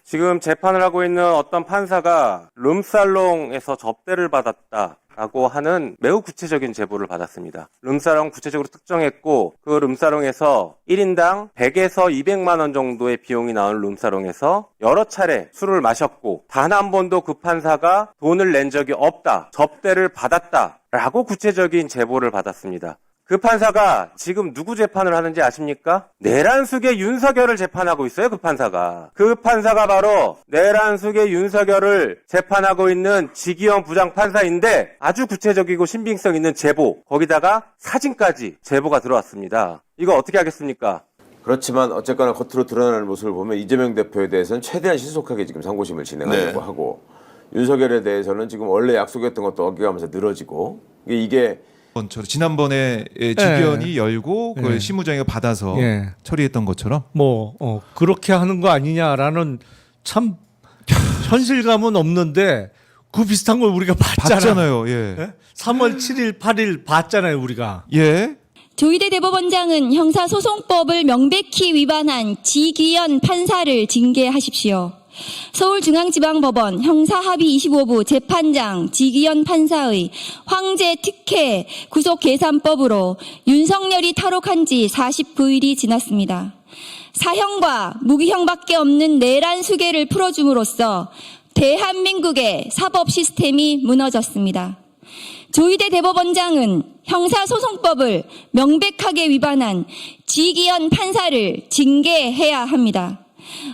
지금 재판을 하고 있는 어떤 판사가 룸살롱에서 접대를 받았다라고 하는 매우 구체적인 제보를 받았습니다. 룸살롱 구체적으로 특정했고 그 룸살롱에서 1인당 100에서 200만 원 정도의 비용이 나오는 룸살롱에서 여러 차례 술을 마셨고 단 한 번도 그 판사가 돈을 낸 적이 없다, 접대를 받았다라고 구체적인 제보를 받았습니다. 그 판사가 지금 누구 재판을 하는지 아십니까? 내란숙의 윤석열을 재판하고 있어요, 그 판사가. 그 판사가 바로 내란숙의 윤석열을 재판하고 있는 지기현 부장판사인데 아주 구체적이고 신빙성 있는 제보, 거기다가 사진까지 제보가 들어왔습니다. 이거 어떻게 하겠습니까? 그렇지만 어쨌거나 겉으로 드러나는 모습을 보면 이재명 대표에 대해서는 최대한 신속하게 지금 상고심을 진행하려고 하고 윤석열에 대해서는 지금 원래 약속했던 것도 어겨가면서 늘어지고 이게 지난번에 직위원이 열고 그걸 실무장이가 받아서 처리했던 것처럼 그렇게 하는 거 아니냐라는 참 현실감은 없는데 그 비슷한 걸 우리가 봤잖아요. 예. 3월 7일, 8일 봤잖아요, 우리가. 예. 조희대 대법원장은 형사소송법을 명백히 위반한 지기현 판사를 징계하십시오. 서울중앙지방법원 형사합의 25부 재판장 지기현 판사의 황제 특혜 구속계산법으로 윤석열이 탈옥한 지 49일이 지났습니다. 사형과 무기형밖에 없는 내란 수계를 풀어줌으로써 대한민국의 사법 시스템이 무너졌습니다. 조희대 대법원장은 형사소송법을 명백하게 위반한 지기현 판사를 징계해야 합니다.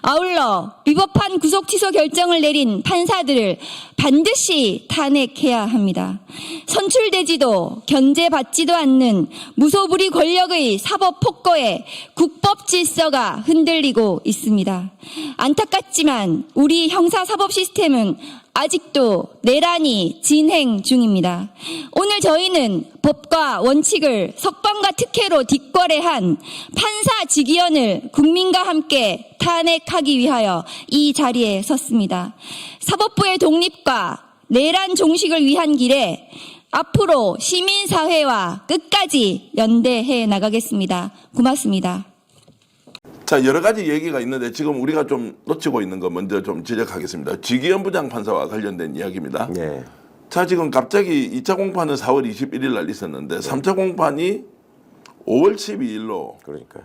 아울러 위법한 구속 취소 결정을 내린 판사들을 반드시 탄핵해야 합니다. 선출되지도 견제받지도 않는 무소불위 권력의 사법 폭거에 국법 질서가 흔들리고 있습니다. 안타깝지만 우리 형사사법 시스템은 아직도 내란이 진행 중입니다. 오늘 저희는 법과 원칙을 석방과 특혜로 뒷거래한 판사 지기현을 국민과 함께 탄핵하기 위하여 이 자리에 섰습니다. 사법부의 독립과 내란 종식을 위한 길에 앞으로 시민사회와 끝까지 연대해 나가겠습니다. 고맙습니다. 자, 여러 가지 얘기가 있는데 지금 우리가 좀 놓치고 있는 거 먼저 좀 지적하겠습니다. 지기현 부장판사와 관련된 이야기입니다. 네. 자, 지금 갑자기 2차 공판은 4월 21일 날 있었는데 3차 공판이 5월 12일로 그러니까요.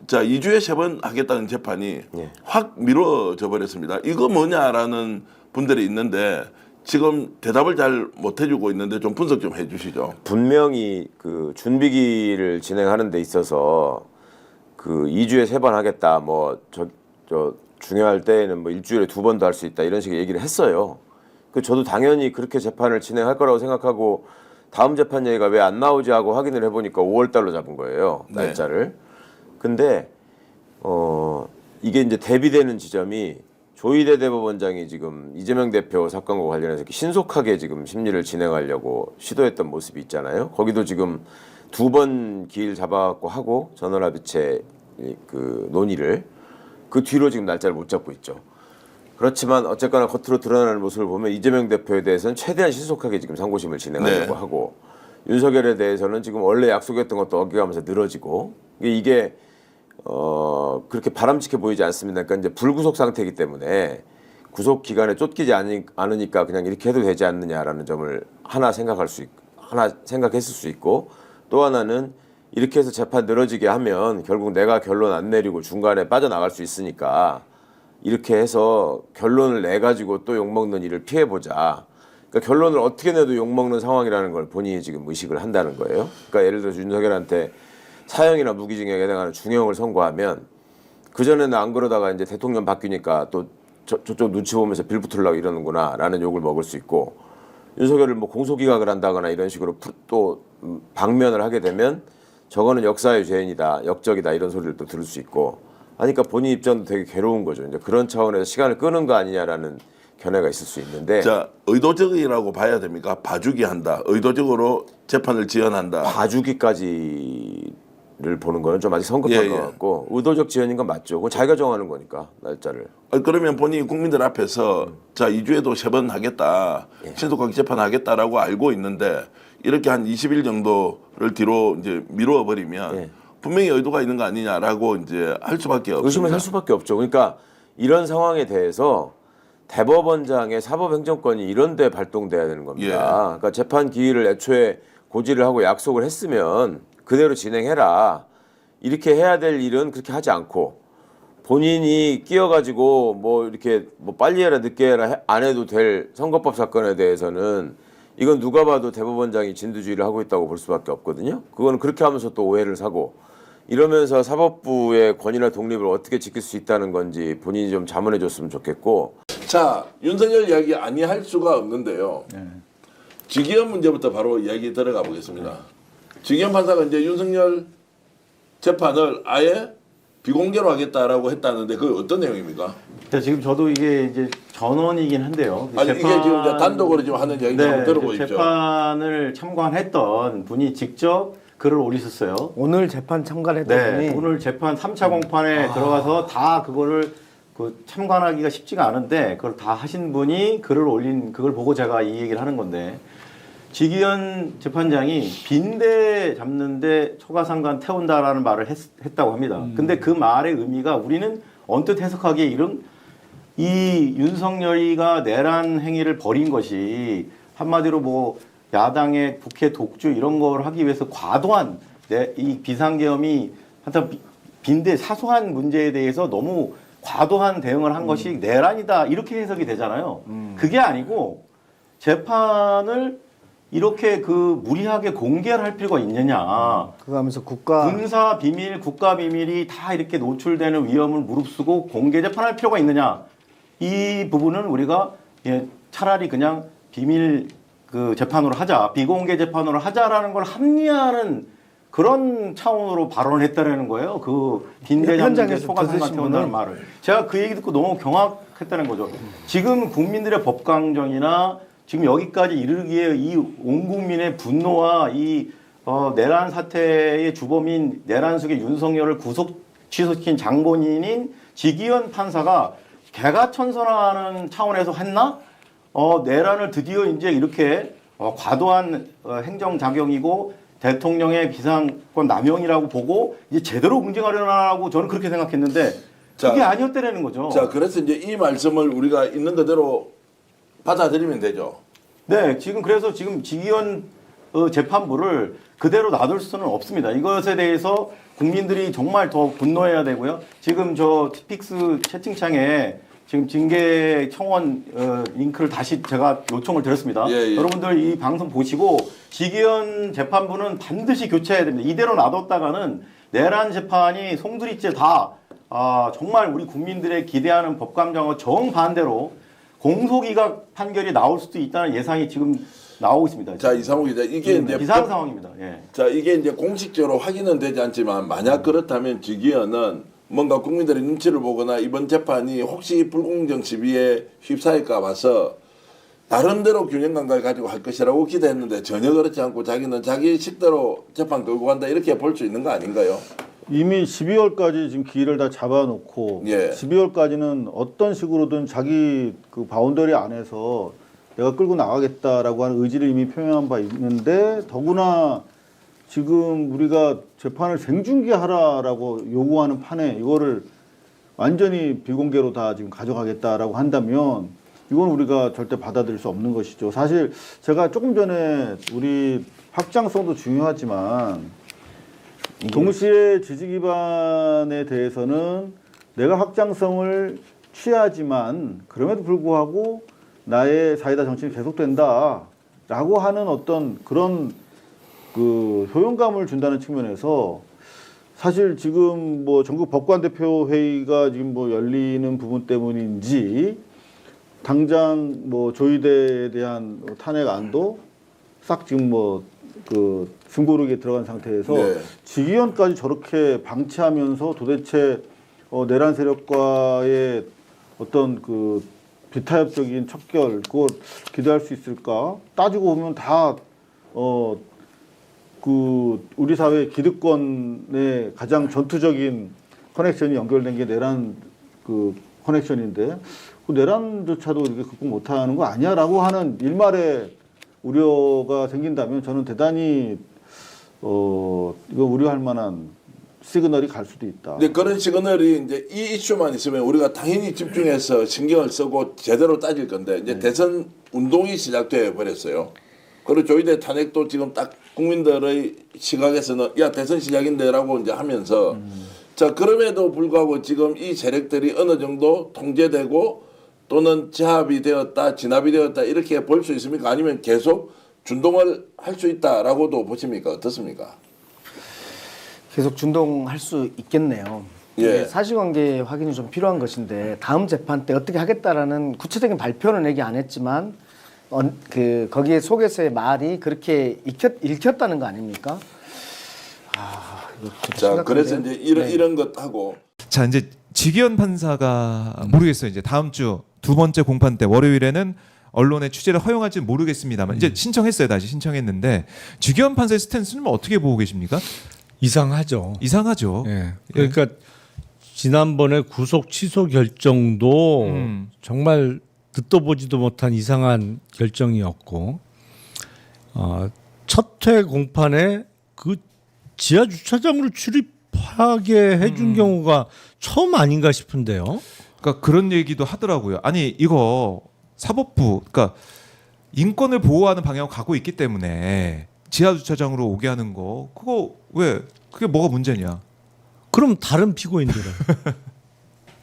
자, 2주에 3번 하겠다는 재판이 확 미뤄져 버렸습니다. 이거 뭐냐라는 분들이 있는데 지금 대답을 잘 못 해주고 있는데 좀 분석 좀 해주시죠. 분명히 그 준비기를 진행하는 데 있어서 그 2주에 3번 하겠다, 중요할 때에는 일주일에 2번도 할 수 있다, 이런 식의 얘기를 했어요. 저도 당연히 그렇게 재판을 진행할 거라고 생각하고 다음 재판 얘기가 왜 안 나오지 하고 확인을 해보니까 5월달로 잡은 거예요, 날짜를. 근데 이게 이제 대비되는 지점이 조희대 대법원장이 지금 이재명 대표 사건과 관련해서 신속하게 지금 심리를 진행하려고 시도했던 모습이 있잖아요. 거기도 지금 2번 기일 잡아갖고 하고 전원합의체 그 논의를 그 뒤로 지금 날짜를 못 잡고 있죠. 그렇지만 어쨌거나 겉으로 드러나는 모습을 보면 이재명 대표에 대해서는 최대한 신속하게 지금 상고심을 진행하려고 하고 윤석열에 대해서는 지금 원래 약속했던 것도 어겨가면서 늘어지고 이게 그렇게 바람직해 보이지 않습니다. 그러니까 이제 불구속 상태이기 때문에 구속 기간에 쫓기지 않으니까 그냥 이렇게 해도 되지 않느냐라는 점을 하나 생각했을 수 있고, 또 하나는 이렇게 해서 재판 늘어지게 하면 결국 내가 결론 안 내리고 중간에 빠져나갈 수 있으니까 이렇게 해서 결론을 내가지고 또 욕먹는 일을 피해보자. 그러니까 결론을 어떻게 내도 욕먹는 상황이라는 걸 본인이 지금 의식을 한다는 거예요. 그러니까 예를 들어서 윤석열한테 사형이나 무기징역에 해당하는 중형을 선고하면 그전에는 안 그러다가 이제 대통령 바뀌니까 또 저쪽 눈치 보면서 빌붙으려고 이러는구나 라는 욕을 먹을 수 있고, 윤석열을 공소기각을 한다거나 이런 식으로 또 방면을 하게 되면 저거는 역사의 죄인이다, 역적이다, 이런 소리를 또 들을 수 있고 하니까 본인 입장도 되게 괴로운 거죠. 이제 그런 차원에서 시간을 끄는 거 아니냐라는 견해가 있을 수 있는데, 자, 의도적이라고 봐야 됩니까? 봐주기 한다, 의도적으로 재판을 지연한다. 봐주기까지를 보는 거는 좀 아직 성급한 것 같고, 의도적 지연인 건 맞죠. 그건 자기가 정하는 거니까, 날짜를. 그러면 본인이 국민들 앞에서 자, 2주에도 3번 하겠다, 신속하게 재판하겠다라고 알고 있는데 이렇게 한 20일 정도를 뒤로 이제 미루어 버리면 분명히 의도가 있는 거 아니냐라고 이제 할 수밖에 없습니다. 의심을 할 수밖에 없죠. 그러니까 이런 상황에 대해서 대법원장의 사법행정권이 이런 데 발동돼야 되는 겁니다. 예. 그러니까 재판 기일을 애초에 고지를 하고 약속을 했으면 그대로 진행해라. 이렇게 해야 될 일은 그렇게 하지 않고 본인이 끼어가지고 뭐 이렇게 뭐 빨리 해라 늦게 해라 안 해도 될 선거법 사건에 대해서는 이건 누가 봐도 대법원장이 진두지휘를 하고 있다고 볼 수밖에 없거든요. 그건 그렇게 하면서 또 오해를 사고 이러면서 사법부의 권위나 독립을 어떻게 지킬 수 있다는 건지 본인이 좀 자문해 줬으면 좋겠고. 자, 윤석열 이야기 아니할 수가 없는데요. 지기현 문제부터 바로 이야기 들어가 보겠습니다. 지기현 판사가 이제 윤석열 재판을 아예 비공개로 하겠다라고 했다는데 그게 어떤 내용입니까? 지금 저도 이게 이제 전원이긴 한데요. 아니 이게 지금 이제 단독으로 지금 하는 이야기 한번 들어보십시오. 재판을 참관했던 분이 직접 글을 올리셨어요. 오늘 재판 참관했던 분이 오늘 재판 3차 공판에 들어가서 다 그거를 그 참관하기가 쉽지가 않은데 그걸 다 하신 분이 글을 올린 그걸 보고 제가 이 얘기를 하는 건데 지기현 재판장이 빈대 잡는데 초가상관 태운다라는 말을 했다고 합니다. 근데 그 말의 의미가 우리는 언뜻 해석하기에 이런 이 윤석열이가 내란 행위를 벌인 것이 한마디로 뭐 야당의 국회 독주 이런 걸 하기 위해서 과도한 이 비상계엄이 하여튼 빈대 사소한 문제에 대해서 너무 과도한 대응을 한 것이 내란이다 이렇게 해석이 되잖아요. 그게 아니고 재판을 이렇게 그 무리하게 공개를 할 필요가 있느냐. 그거 하면서 군사 비밀, 국가 비밀이 다 이렇게 노출되는 위험을 무릅쓰고 공개 재판할 필요가 있느냐. 이 부분은 우리가 차라리 그냥 비밀 그 재판으로 하자, 비공개 재판으로 하자라는 걸 합리화하는 그런 차원으로 발언을 했다라는 거예요. 그 빈대 잡는 초가상관 태운다는 말을. 제가 그 얘기 듣고 너무 경악했다는 거죠. 지금 국민들의 법강정이나 지금 여기까지 이르기에 이 온 국민의 분노와 이 내란 사태의 주범인 내란 속의 윤석열을 구속 취소시킨 장본인인 지기현 판사가 개가천선하는 차원에서 했나? 내란을 드디어 이제 이렇게 과도한 행정작용이고 대통령의 비상권 남용이라고 보고 이제 제대로 응징하려고 저는 그렇게 생각했는데 그게 아니었다는 거죠. 자, 그래서 이제 이 말씀을 우리가 있는 그대로 받아들이면 되죠. 네, 그래서 지금 지기현 재판부를 그대로 놔둘 수는 없습니다. 이것에 대해서 국민들이 정말 더 분노해야 되고요. 지금 저 픽스 채팅창에 지금 징계 청원 링크를 다시 제가 요청을 드렸습니다. 예. 여러분들 이 방송 보시고 지기현 재판부는 반드시 교체해야 됩니다. 이대로 놔뒀다가는 내란 재판이 송두리째 다 정말 우리 국민들의 기대하는 법감정과 정반대로 공소기각 판결이 나올 수도 있다는 예상이 지금 나오고 있습니다. 자, 이상호 기자, 이게 이제 비상 상황입니다. 예. 자, 이게 이제 공식적으로 확인은 되지 않지만 만약 그렇다면 지기현은 뭔가 국민들의 눈치를 보거나 이번 재판이 혹시 불공정 시비에 휩싸일까 봐서 나름대로 균형 감각을 가지고 할 것이라고 기대했는데 전혀 그렇지 않고 자기는 자기 식대로 재판 끌고 간다 이렇게 볼 수 있는 거 아닌가요? 이미 12월까지 지금 기일을 다 잡아놓고 12월까지는 어떤 식으로든 자기 그 바운더리 안에서 내가 끌고 나가겠다라고 하는 의지를 이미 표명한 바 있는데 더구나 지금 우리가 재판을 생중계하라라고 요구하는 판에 이거를 완전히 비공개로 다 지금 가져가겠다라고 한다면 이건 우리가 절대 받아들일 수 없는 것이죠. 사실 제가 조금 전에 우리 확장성도 중요하지만 동시에 지지 기반에 대해서는 내가 확장성을 취하지만 그럼에도 불구하고 나의 사이다 정치는 계속된다라고 하는 어떤 그런 그 효용감을 준다는 측면에서 사실 지금 뭐 전국 법관대표 회의가 지금 뭐 열리는 부분 때문인지 당장 뭐 조희대에 대한 탄핵 안도 싹 지금 뭐 그 숨고르기에 들어간 상태에서 지기현까지 저렇게 방치하면서 도대체 내란 세력과의 어떤 그 비타협적인 척결 그걸 기대할 수 있을까? 따지고 보면 다 그 우리 사회 기득권의 가장 전투적인 커넥션이 연결된 게 내란 그 커넥션인데 그 내란조차도 이렇게 극복 못하는 거 아니야라고 하는 일말의 우려가 생긴다면 저는 대단히 이거 우려할 만한 시그널이 갈 수도 있다. 근데 그런 시그널이 이제 이 이슈만 있으면 우리가 당연히 집중해서 신경을 쓰고 제대로 따질 건데 이제 대선 운동이 시작돼 버렸어요. 그리고 조희대 탄핵도 지금 딱 국민들의 시각에서는 야 대선 시작인데라고 이제 하면서 자 그럼에도 불구하고 지금 이 세력들이 어느 정도 통제되고 또는 제압이 되었다, 진압이 되었다 이렇게 볼 수 있습니까? 아니면 계속 준동을 할 수 있다라고도 보십니까? 어떻습니까? 계속 준동할 수 있겠네요. 예. 사실관계 확인이 좀 필요한 것인데 다음 재판 때 어떻게 하겠다라는 구체적인 발표는 얘기 안 했지만 거기에 속에서의 말이 그렇게 읽혔다는 거 아닙니까? 자 그래서 이제 이런 것하고 자 이제 지기현 판사가 모르겠어요. 이제 다음 주 두 번째 공판 때 월요일에는 언론의 취재를 허용할지는 모르겠습니다만 이제 신청했어요. 다시 신청했는데 지기현 판사의 스탠스는 어떻게 보고 계십니까? 이상하죠. 이상하죠. 예. 그러니까 지난번에 구속 취소 결정도 정말 듣도 보지도 못한 이상한 결정이었고 첫 회 공판에 그 지하 주차장으로 출입하게 해준 경우가 처음 아닌가 싶은데요. 그러니까 그런 얘기도 하더라고요. 아니 이거 사법부 그러니까 인권을 보호하는 방향으로 가고 있기 때문에 지하 주차장으로 오게 하는 거 그거 왜 그게 뭐가 문제냐? 그럼 다른 피고인들은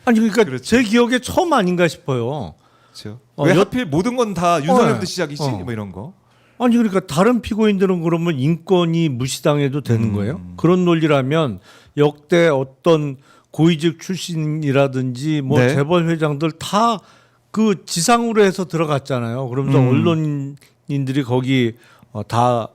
아니 그러니까 그렇죠. 제 기억에 처음 아닌가 싶어요. 그렇죠. 왜 하필 모든 건 다 윤석열부터 시작이지? 어. 뭐 이런 거. 아니 그러니까 다른 피고인들은 그러면 인권이 무시당해도 되는 거예요? 그런 논리라면 역대 어떤 고위직 출신이라든지 뭐 네. 재벌 회장들 다 그 지상으로 해서 들어갔잖아요. 그러면서 언론인들이 거기 다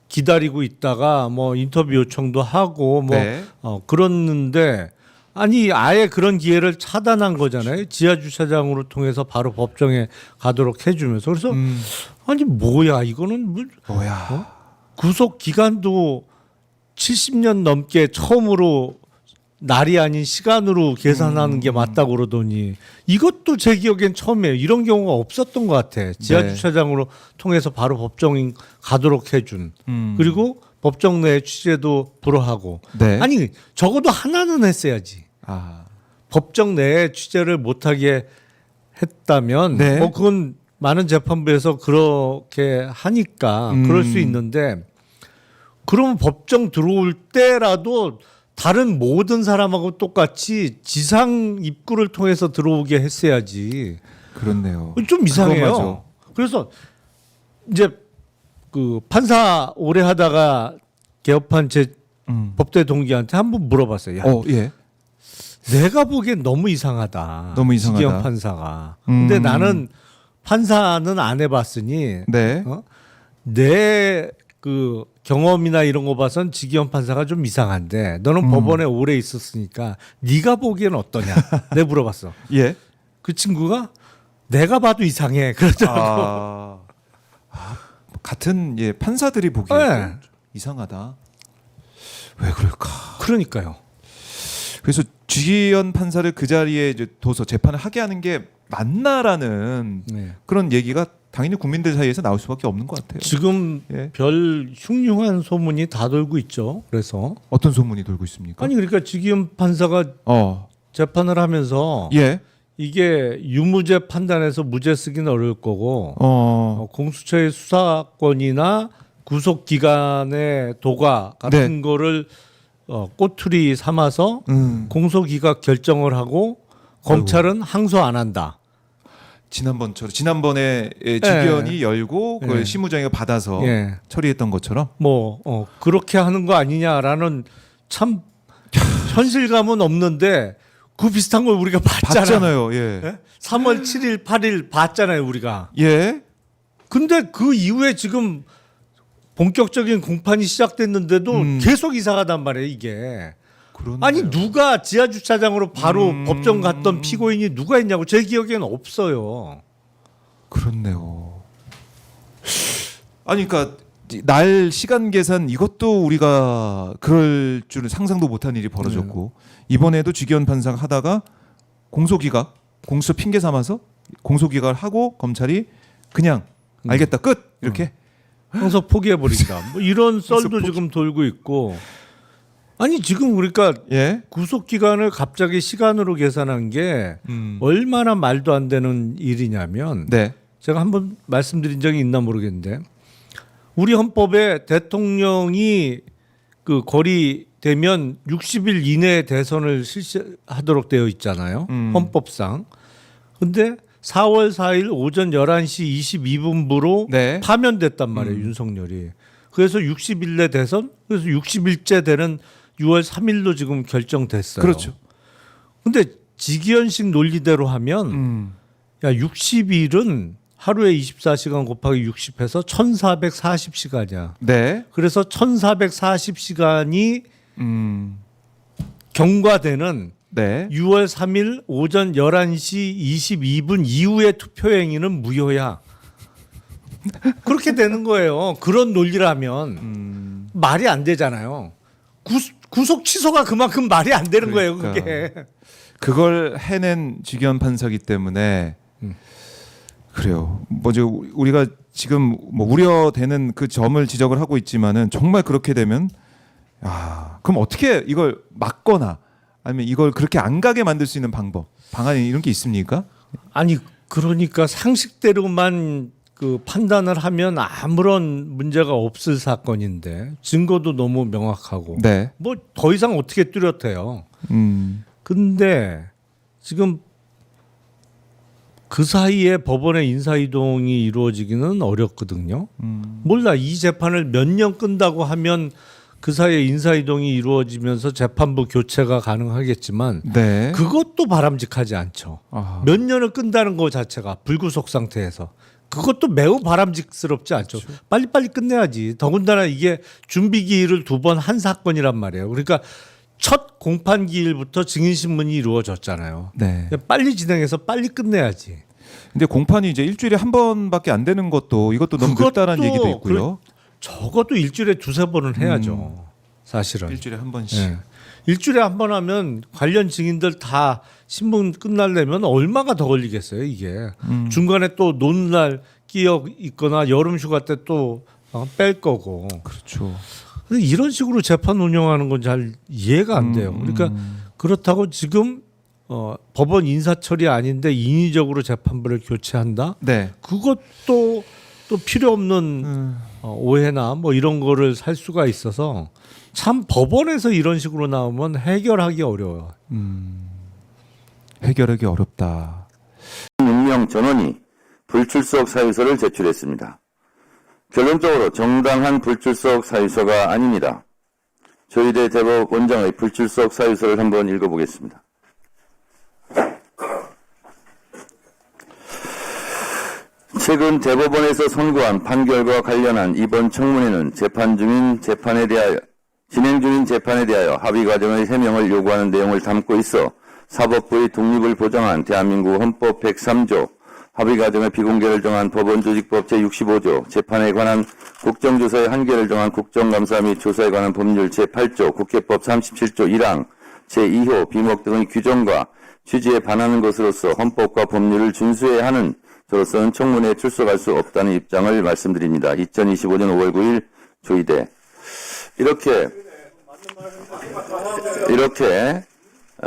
기다리고 있다가 뭐 인터뷰 요청도 하고 뭐 네. 그랬는데 아니 아예 그런 기회를 차단한 거잖아요. 지하 주차장으로 통해서 바로 법정에 가도록 해주면서 그래서 아니 뭐야 이거는 뭐야? 구속 기간도 70년 넘게 처음으로 날이 아닌 시간으로 계산하는 게 맞다고 그러더니 이것도 제 기억엔 처음이에요. 이런 경우가 없었던 것 같아. 지하 네. 주차장으로 통해서 바로 법정 가도록 해준. 그리고 법정 내 취재도 불허하고. 네. 아니 적어도 하나는 했어야지. 아. 법정 내에 취재를 못하게 했다면 네. 뭐 그건 많은 재판부에서 그렇게 하니까 그럴 수 있는데 그러면 법정 들어올 때라도 다른 모든 사람하고 똑같이 지상 입구를 통해서 들어오게 했어야지. 그렇네요. 좀 그거 이상해요. 맞아. 그래서 이제 그 판사 오래 하다가 개업한 제 법대 동기한테 한번 물어봤어요. 야, 예. 내가 보기엔 너무 이상하다. 너무 이상하다. 지기현 판사가. 근데 나는 판사는 안 해봤으니 네. 내 그 경험이나 이런 거 봐선 지기현 판사가 좀 이상한데 너는 법원에 오래 있었으니까 네가 보기엔 어떠냐? 내가 물어봤어. 예. 그 친구가 내가 봐도 이상해. 그러더라고. 같은 예 판사들이 보기에 네. 이상하다. 왜 그럴까? 그러니까요. 그래서 지기현 판사를 그 자리에 이제 둬서 재판을 하게 하는 게 맞나라는 네. 그런 얘기가 당연히 국민들 사이에서 나올 수밖에 없는 것 같아요. 지금 예. 별 흉흉한 소문이 다 돌고 있죠. 그래서 어떤 소문이 돌고 있습니까? 아니 그러니까 지기현 판사가 재판을 하면서 예. 이게 유무죄 판단해서 무죄 쓰기는 어려울 거고 공수처의 수사권이나 구속 기간의 도가 같은 거를 꼬투리 삼아서 공소기각 결정을 하고 검찰은 항소 안 한다. 지난번에 지기현이 열고 그걸 심우정이가 받아서 처리했던 것처럼 뭐 그렇게 하는 거 아니냐라는 참 현실감은 없는데 그 비슷한 걸 우리가 봤잖아요. 예. 3월 7일, 8일 봤잖아요, 우리가. 예. 근데 그 이후에 지금 본격적인 공판이 시작됐는데도 계속 이상하단 말이에요, 이게. 그렇네요. 아니 누가 지하 주차장으로 바로 법정 갔던 피고인이 누가 있냐고 제 기억에는 없어요. 그렇네요. 아니 그러니까 날 시간 계산 이것도 우리가 그럴 줄은 상상도 못한 일이 벌어졌고 이번에도 지기현 판사가 하다가 공소기각 공수처 핑계 삼아서 공소기각을 하고 검찰이 그냥 알겠다 끝 이렇게 항소 포기해버린다. 뭐 이런 썰도 지금 돌고 있고 아니 지금 그러니까 예. 구속 기간을 갑자기 시간으로 계산한 게 얼마나 말도 안 되는 일이냐면 네. 제가 한번 말씀드린 적이 있나 모르겠는데 우리 헌법에 대통령이 그 거리되면 60일 이내에 대선을 실시하도록 되어 있잖아요. 헌법상. 근데 4월 4일 오전 11시 22분부로 네. 파면됐단 말이에요. 윤석열이. 그래서 60일 내 대선, 그래서 60일째 되는 6월 3일로 지금 결정됐어요. 그렇죠. 근데 직위원식 논리대로 하면 야 60일은 하루에 24시간 곱하기 60해서 1440시간이야. 네. 그래서 1440시간이 경과되는 네. 6월 3일 오전 11시 22분 이후의 투표 행위는 무효야. 그렇게 되는 거예요. 그런 논리라면 말이 안 되잖아요. 구속 취소가 그만큼 말이 안 되는 거예요. 그게. 그걸 해낸 직위원 판사기 때문에 그래요. 뭐죠? 우리가 지금 뭐 우려되는 그 점을 지적을 하고 있지만은 정말 그렇게 되면 그럼 어떻게 이걸 막거나 아니면 이걸 그렇게 안 가게 만들 수 있는 방안이 이런 게 있습니까? 아니 그러니까 상식대로만 그 판단을 하면 아무런 문제가 없을 사건인데 증거도 너무 명확하고 네. 뭐 더 이상 어떻게 뚜렷해요. 근데 지금 그 사이에 법원의 인사이동이 이루어지기는 어렵거든요. 몰라 이 재판을 몇 년 끈다고 하면 그 사이에 인사이동이 이루어지면서 재판부 교체가 가능하겠지만 네. 그것도 바람직하지 않죠. 아하. 몇 년을 끈다는 것 자체가 불구속 상태에서 그것도 매우 바람직스럽지 않죠. 그렇죠. 빨리빨리 끝내야지. 더군다나 이게 준비 기일을 2번 한 사건이란 말이에요. 그러니까 첫 공판 기일부터 증인신문이 이루어졌잖아요. 네. 빨리 진행해서 빨리 끝내야지. 근데 공판이 이제 일주일에 한 번밖에 안 되는 것도 이것도 너무 늦다라는 얘기도 있고요. 적어도 일주일에 2-3번은 해야죠. 사실은. 일주일에 한 번씩. 네. 일주일에 한 번 하면 관련 증인들 다 신문 끝나려면 얼마가 더 걸리겠어요, 이게. 중간에 또 노는 날 끼어 있거나 여름 휴가 때 또 뺄 거고. 그렇죠. 근데 이런 식으로 재판 운영하는 건 잘 이해가 안 돼요. 그러니까 그렇다고 지금 법원 인사처리 아닌데 인위적으로 재판부를 교체한다? 네. 그것도 또 필요 없는 오해나 뭐 이런 거를 살 수가 있어서 참 법원에서 이런 식으로 나오면 해결하기 어려워요. 해결하기 어렵다. 윤명 전원이 불출석 사유서를 제출했습니다. 결론적으로 정당한 불출석 사유서가 아닙니다. 조희대 대법원장의 불출석 사유서를 한번 읽어보겠습니다. 최근 대법원에서 선고한 판결과 관련한 이번 청문회는 진행 중인 재판에 대하여 합의 과정의 해명을 요구하는 내용을 담고 있어 사법부의 독립을 보장한 대한민국 헌법 103조, 합의 과정의 비공개를 정한 법원조직법 제65조, 재판에 관한 국정조사의 한계를 정한 국정감사 및 조사에 관한 법률 제8조, 국회법 37조 1항, 제2호, 비목 등의 규정과 취지에 반하는 것으로서 헌법과 법률을 준수해야 하는 저로서는 청문회에 출석할 수 없다는 입장을 말씀드립니다. 2025년 5월 9일 조희대. 이렇게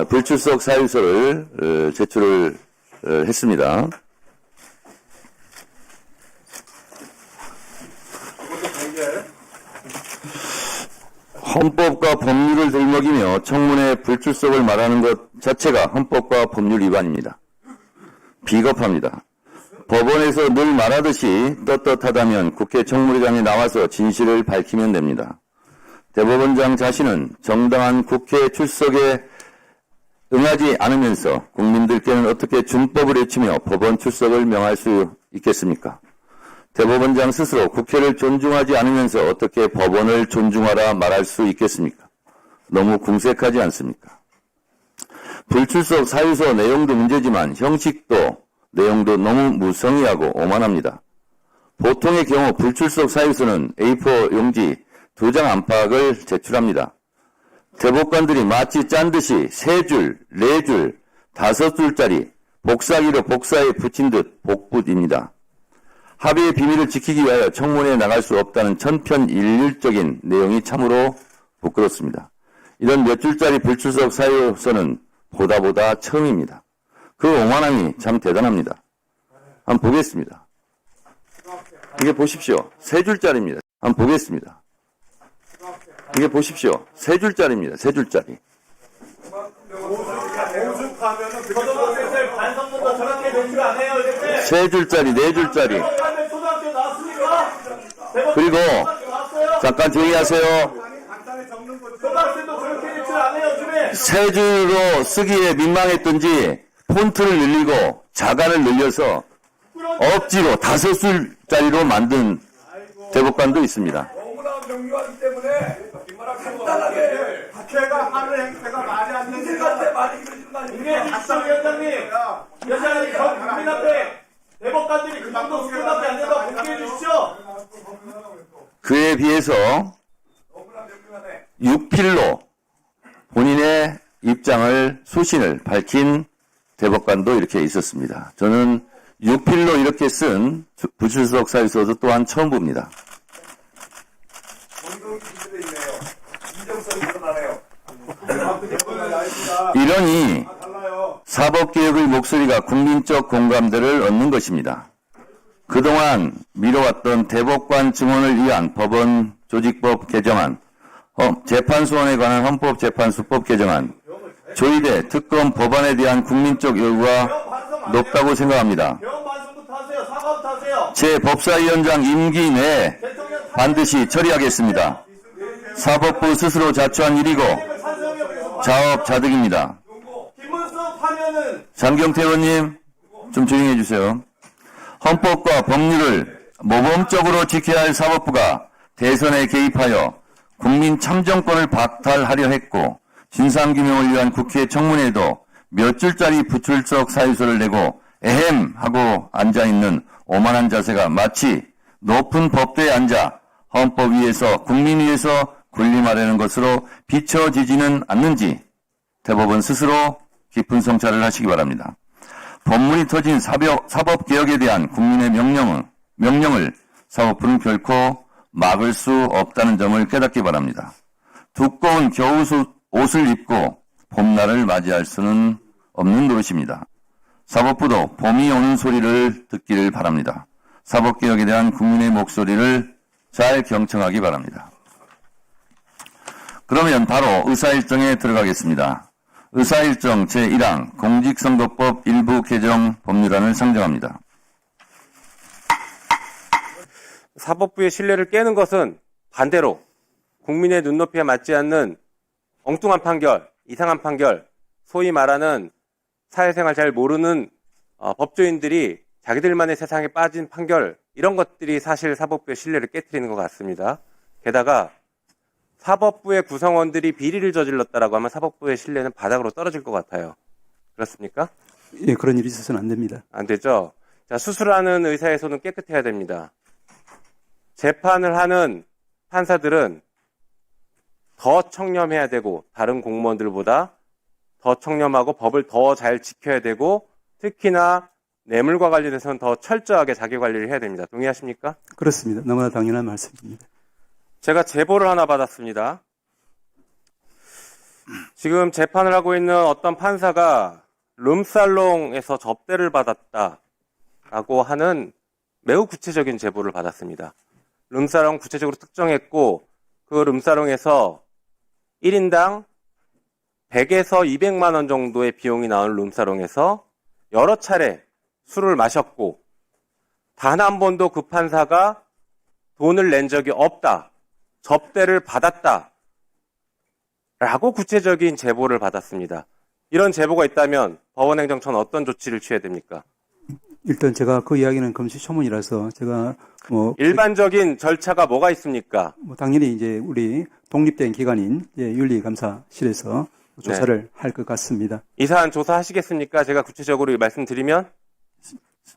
불출석 사유서를 제출을 했습니다. 헌법과 법률을 들먹이며 청문회 불출석을 말하는 것 자체가 헌법과 법률 위반입니다. 비겁합니다. 법원에서 늘 말하듯이 떳떳하다면 국회 청문회장에 나와서 진실을 밝히면 됩니다. 대법원장 자신은 정당한 국회 출석에 응하지 않으면서 국민들께는 어떻게 준법을 외치며 법원 출석을 명할 수 있겠습니까? 대법원장 스스로 국회를 존중하지 않으면서 어떻게 법원을 존중하라 말할 수 있겠습니까? 너무 궁색하지 않습니까? 불출석 사유서 내용도 문제지만 형식도 내용도 너무 무성의하고 오만합니다. 보통의 경우 불출석 사유서는 A4 용지 2장 안팎을 제출합니다. 대법관들이 마치 짠 듯이 3줄, 4줄, 5줄짜리 복사기로 복사에 붙인 듯 복붙입니다. 합의의 비밀을 지키기 위하여 청문회에 나갈 수 없다는 천편일률적인 내용이 참으로 부끄럽습니다. 이런 몇 줄짜리 불출석 사유서는 보다 처음입니다. 그 오만함이 참 대단합니다. 한번 보겠습니다. 이게 보십시오. 3줄짜리입니다. 한번 보겠습니다. 이게 보십시오. 3줄짜리입니다. 3줄짜리. 세 줄짜리, 4줄짜리. 그리고 잠깐 조용히 하세요. 세 줄로 쓰기에 민망했던지 폰트를 늘리고 자간을 늘려서 억지로 5줄짜리로 만든 대법관도 있습니다. 너무나 명료하기 때문에 간단하게 국회가 하는 행태가 말이 안 되는 같아 많이 그러시는 거 아닙니까? 이게 위원장님 전 국민 앞에 대법관들이 그 정도 수준밖에 안 된다고 공개해 주시죠. 그에 비해서 6필로 본인의 입장을 소신을 밝힌 대법관도 이렇게 있었습니다. 저는 6필로 이렇게 쓴 불출석 사유서도 또한 처음 봅니다. 이러니 사법개혁의 목소리가 국민적 공감대를 얻는 것입니다. 그동안 미뤄왔던 대법관 증원을 위한 법원 조직법 개정안, 재판소원에 관한 헌법재판소법 개정안, 조의대 특검 법안에 대한 국민적 요구가 높다고 생각합니다. 제 법사위원장 임기 내에 반드시 처리하겠습니다. 사법부 스스로 자초한 일이고 자업자득입니다. 장경태 의원님 좀 조용히 해주세요. 헌법과 법률을 모범적으로 지켜야 할 사법부가 대선에 개입하여 국민 참정권을 박탈하려 했고 진상규명을 위한 국회 청문회에도 몇 줄짜리 불출석 사유서를 내고 에헴 하고 앉아있는 오만한 자세가 마치 높은 법대에 앉아 헌법 위에서 국민 위에서 군림하려는 것으로 비춰지지는 않는지 대법원 스스로 깊은 성찰을 하시기 바랍니다. 법문이 터진 사법개혁에 대한 국민의 명령을 사법부는 결코 막을 수 없다는 점을 깨닫기 바랍니다. 두꺼운 겨울옷을 입고 봄날을 맞이할 수는 없는 노릇입니다. 사법부도 봄이 오는 소리를 듣기를 바랍니다. 사법개혁에 대한 국민의 목소리를 잘 경청하기 바랍니다. 그러면 바로 의사일정에 들어가겠습니다. 의사일정 제1항 공직선거법 일부 개정 법률안을 상정합니다. 사법부의 신뢰를 깨는 것은 반대로 국민의 눈높이에 맞지 않는 엉뚱한 판결, 이상한 판결, 소위 말하는 사회생활 잘 모르는 법조인들이 자기들만의 세상에 빠진 판결, 이런 것들이 사실 사법부의 신뢰를 깨트리는 것 같습니다. 게다가 사법부의 구성원들이 비리를 저질렀다라고 하면 사법부의 신뢰는 바닥으로 떨어질 것 같아요. 그렇습니까? 예, 그런 일이 있어서는 안 됩니다. 안 되죠. 자, 수술하는 의사의 손은 깨끗해야 됩니다. 재판을 하는 판사들은 더 청렴해야 되고 다른 공무원들보다 더 청렴하고 법을 더 잘 지켜야 되고 특히나 뇌물과 관련해서는 더 철저하게 자기 관리를 해야 됩니다. 동의하십니까? 그렇습니다. 너무나 당연한 말씀입니다. 제가 제보를 하나 받았습니다. 지금 재판을 하고 있는 어떤 판사가 룸살롱에서 접대를 받았다라고 하는 매우 구체적인 제보를 받았습니다. 룸살롱 구체적으로 특정했고 그 룸살롱에서 1인당 100에서 200만 원 정도의 비용이 나오는 룸살롱에서 여러 차례 술을 마셨고 단 한 번도 그 판사가 돈을 낸 적이 없다. 접대를 받았다. 라고 구체적인 제보를 받았습니다. 이런 제보가 있다면 법원행정처는 어떤 조치를 취해야 됩니까? 일단 제가 그 이야기는 금시초문이라서 제가 일반적인 절차가 뭐가 있습니까? 당연히 이제 우리 독립된 기관인 윤리감사실에서 조사를 할 것 같습니다. 이 사안 조사하시겠습니까? 제가 구체적으로 말씀드리면?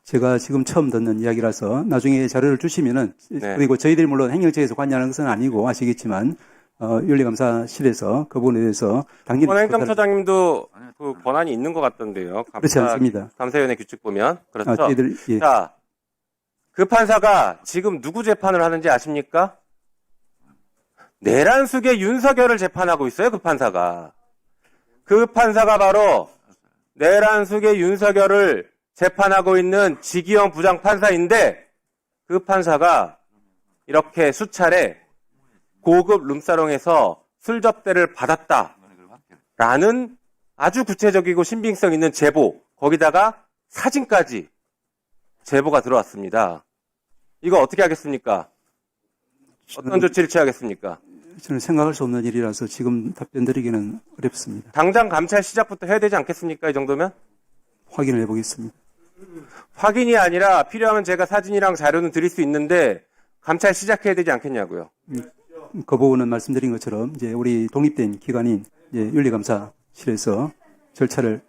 제가 지금 처음 듣는 이야기라서 나중에 자료를 주시면은 그리고 저희들이 물론 행정처에서 관여하는 것은 아니고 아시겠지만 윤리감사실에서 그 부분에 대해서 당연히 행정처장님도 그 권한이 있는 것 같던데요. 그렇지 않습니다. 감사위원회 규칙 보면 그렇죠. 예. 자, 그 판사가 지금 누구 재판을 하는지 아십니까? 내란숙의 윤석열을 재판하고 있어요, 그 판사가. 그 판사가 바로 내란숙의 윤석열을 재판하고 있는 지기현 부장판사인데 그 판사가 이렇게 수차례 고급 룸사롱에서 술 접대를 받았다라는 아주 구체적이고 신빙성 있는 제보, 거기다가 사진까지 제보가 들어왔습니다. 이거 어떻게 하겠습니까? 어떤 조치를 취하겠습니까? 저는 생각할 수 없는 일이라서 지금 답변 드리기는 어렵습니다. 당장 감찰 시작부터 해야 되지 않겠습니까? 이 정도면? 확인을 해보겠습니다. 확인이 아니라 필요하면 제가 사진이랑 자료는 드릴 수 있는데 감찰 시작해야 되지 않겠냐고요. 그 부분은 말씀드린 것처럼 이제 우리 독립된 기관인 이제 윤리감사실에서 절차를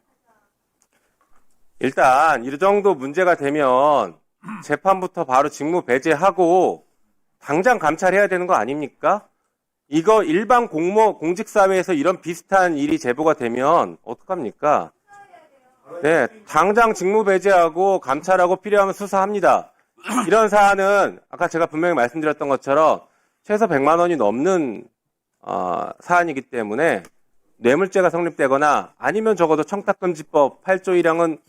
일단 이 정도 문제가 되면 재판부터 바로 직무 배제하고 당장 감찰해야 되는 거 아닙니까? 이거 일반 공직사회에서 이런 비슷한 일이 제보가 되면 어떡합니까? 네, 당장 직무 배제하고 감찰하고 필요하면 수사합니다. 이런 사안은 아까 제가 분명히 말씀드렸던 것처럼 최소 100만 원이 넘는 사안이기 때문에 뇌물죄가 성립되거나 아니면 적어도 청탁금지법 8조 1항은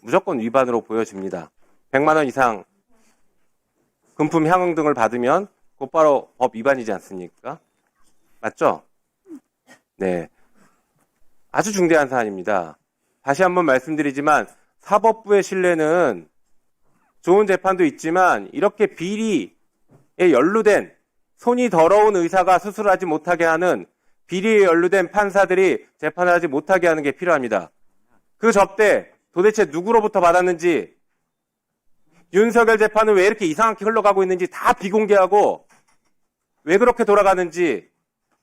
무조건 위반으로 보여집니다. 100만 원 이상 금품 향응 등을 받으면 곧바로 법 위반이지 않습니까? 맞죠? 네. 아주 중대한 사안입니다. 다시 한번 말씀드리지만 사법부의 신뢰는 좋은 재판도 있지만 이렇게 비리에 연루된 손이 더러운 의사가 수술하지 못하게 하는 비리에 연루된 판사들이 재판을 하지 못하게 하는 게 필요합니다. 그 접대 도대체 누구로부터 받았는지, 윤석열 재판은 왜 이렇게 이상하게 흘러가고 있는지 다 비공개하고 왜 그렇게 돌아가는지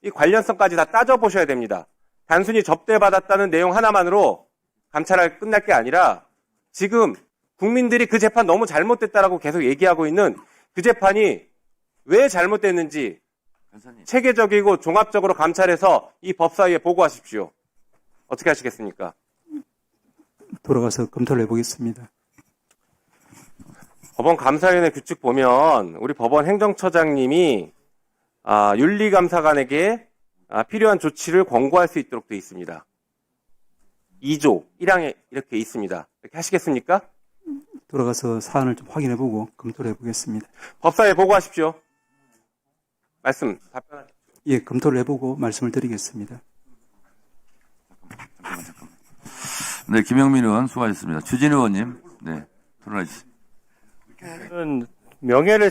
이 관련성까지 다 따져보셔야 됩니다. 단순히 접대받았다는 내용 하나만으로 감찰할 끝날 게 아니라 지금 국민들이 그 재판 너무 잘못됐다라고 계속 얘기하고 있는 그 재판이 왜 잘못됐는지 체계적이고 종합적으로 감찰해서 이 법사위에 보고하십시오. 어떻게 하시겠습니까? 돌아가서 검토를 해보겠습니다. 법원 감사위원회 규칙 보면 우리 법원 행정처장님이 윤리감사관에게 필요한 조치를 권고할 수 있도록 되어 있습니다. 2조 1항에 이렇게 있습니다. 이렇게 하시겠습니까? 돌아가서 사안을 좀 확인해보고 검토를 해보겠습니다. 법사위에 보고하십시오. 답변하십시오. 예, 검토를 해보고 말씀을 드리겠습니다. 네, 김영민 의원 수고하셨습니다. 주진 의원님, 네, 토론해 주시죠. 명예를